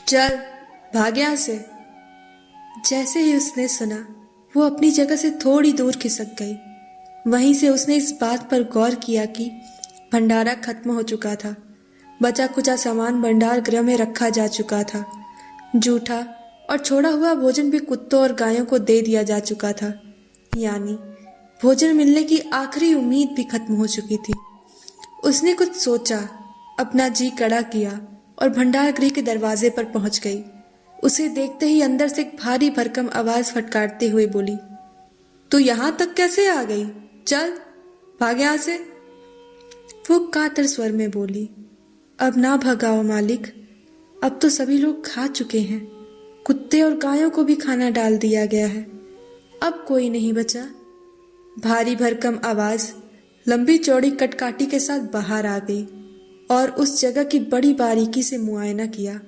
चल भाग यहाँ से। जैसे ही उसने सुना वो अपनी जगह से थोड़ी दूर खिसक गई। वहीं से उसने इस बात पर गौर किया कि भंडारा खत्म हो चुका था। बचा कुचा सामान भंडार गृह में रखा जा चुका था। जूठा और छोड़ा हुआ भोजन भी कुत्तों और गायों को दे दिया जा चुका था। यानी भोजन मिलने की आखिरी उम्मीद भी खत्म हो चुकी थी। उसने कुछ सोचा, अपना जी कड़ा किया और भंडार गृह के दरवाजे पर पहुंच गई। उसे देखते ही अंदर से एक भारी भरकम आवाज फटकारते हुए बोली, तू यहां तक कैसे आ गई? चल भाग यहां से। वो कातर स्वर में बोली, अब ना भगाओ मालिक, अब तो सभी लोग खा चुके हैं। कुत्ते और गायों को भी खाना डाल दिया गया है, अब कोई नहीं बचा। भारी भरकम आवाज लंबी चौड़ी कटकाठी के साथ बाहर आ गई और उस जगह की बड़ी बारीकी से मुआयना किया।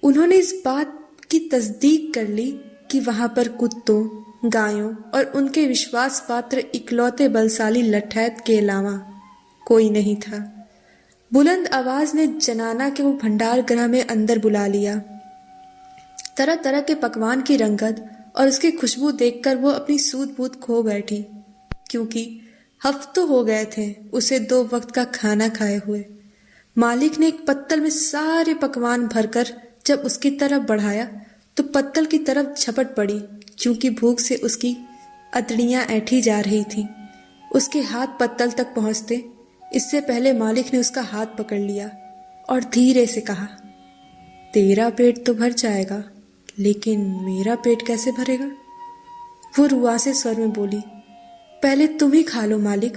उन्होंने इस बात की तस्दीक कर ली कि वहां पर कुत्तों, गायों और उनके विश्वास पात्र इकलौते बलशाली लठैत के अलावा कोई नहीं था। बुलंद आवाज ने जनाना के वो भंडार गृह में अंदर बुला लिया। तरह तरह के पकवान की रंगत और उसकी खुशबू देखकर वो अपनी सूध बूध खो बैठी, क्योंकि हफ्तों हो गए थे उसे 2 वक्त का खाना खाए हुए। मालिक ने एक पत्तल में सारे पकवान भरकर जब उसकी तरफ बढ़ाया तो पत्तल की तरफ झपट पड़ी, क्योंकि भूख से उसकी अतड़ियां ऐंठी जा रही थी। उसके हाथ पत्तल तक पहुंचते इससे पहले मालिक ने उसका हाथ पकड़ लिया और धीरे से कहा, तेरा पेट तो भर जाएगा, लेकिन मेरा पेट कैसे भरेगा? वो रुआसे स्वर में बोली, पहले तुम ही खा लो मालिक,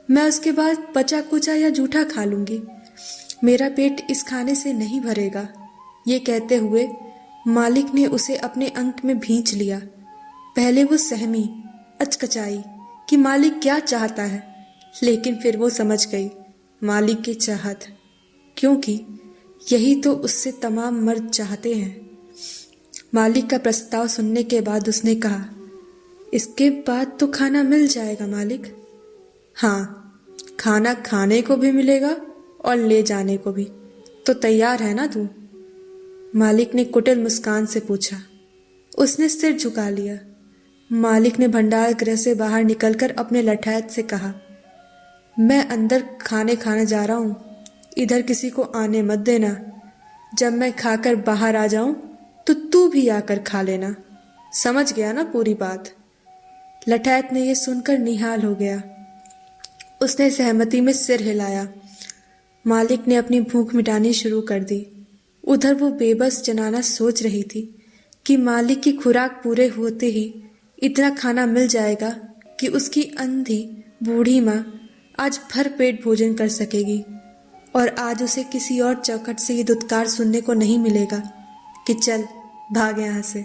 मैं उसके बाद बचा कुचा या जूठा खा लूंगी। मेरा पेट इस खाने से नहीं भरेगा। ये कहते हुए मालिक ने उसे अपने अंक में भींच लिया। पहले वो सहमी, अचकचाई कि मालिक क्या चाहता है, लेकिन फिर वो समझ गई मालिक की चाहत, क्योंकि यही तो उससे तमाम मर्द चाहते हैं। मालिक का प्रस्ताव सुनने के बाद उसने कहा, इसके बाद तो खाना मिल जाएगा मालिक। हाँ, खाना खाने को भी मिलेगा और ले जाने को भी। तो तैयार है ना तू? मालिक ने कुटिल मुस्कान से पूछा। उसने सिर झुका लिया। मालिक ने भंडार गृह से बाहर निकलकर अपने लठैत से कहा, मैं अंदर खाने जा रहा हूं, इधर किसी को आने मत देना। जब मैं खाकर बाहर आ जाऊं तो तू भी आकर खा लेना। समझ गया ना पूरी बात? लठैत ने यह सुनकर निहाल हो गया। उसने सहमति में सिर हिलाया। मालिक ने अपनी भूख मिटानी शुरू कर दी। उधर वो बेबस जनाना सोच रही थी कि मालिक की खुराक पूरे होते ही इतना खाना मिल जाएगा कि उसकी अंधी बूढ़ी माँ आज भर पेट भोजन कर सकेगी, और आज उसे किसी और चौखट से ये दुत्कार सुनने को नहीं मिलेगा कि चल भाग यहाँ से।